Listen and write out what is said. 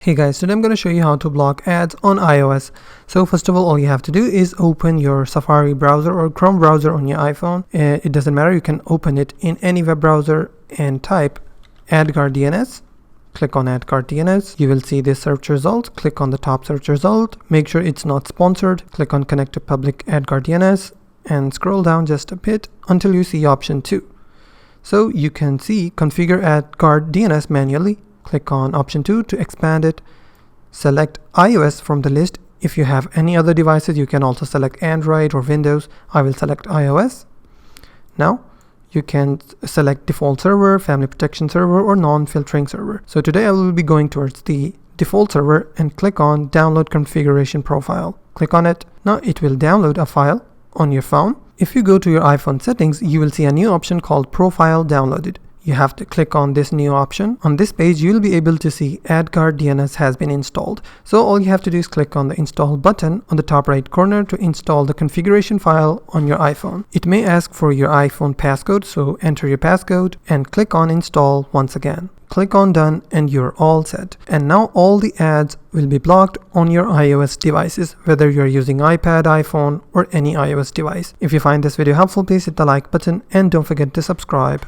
Hey guys, today I'm going to show you how to block ads on iOS. So first of all you have to do is open your Safari browser or Chrome browser on your iPhone. It doesn't matter, you can open it in any web browser and type AdGuard DNS. Click on AdGuard DNS. You will see this search result. Click on the top search result. Make sure it's not sponsored. Click on Connect to Public AdGuard DNS and scroll down just a bit until you see option 2. So you can see Configure AdGuard DNS manually. Click on option 2 to expand it. Select iOS from the list. If you have any other devices, you can also select Android or Windows. I will select iOS. Now you can select default server, family protection server, or non-filtering server. So today I will be going towards the default server and click on download configuration profile. Click on it. Now it will download a file on your phone. If you go to your iPhone settings, you will see a new option called profile downloaded. You have to click on this new option. On this page, you will be able to see AdGuard DNS has been installed. So all you have to do is click on the install button on the top right corner to install the configuration file on your iPhone. It may ask for your iPhone passcode, so enter your passcode and click on install once again. Click on done and you're all set. And now all the ads will be blocked on your iOS devices, whether you're using iPad, iPhone, or any iOS device. If you find this video helpful, please hit the like button and don't forget to subscribe.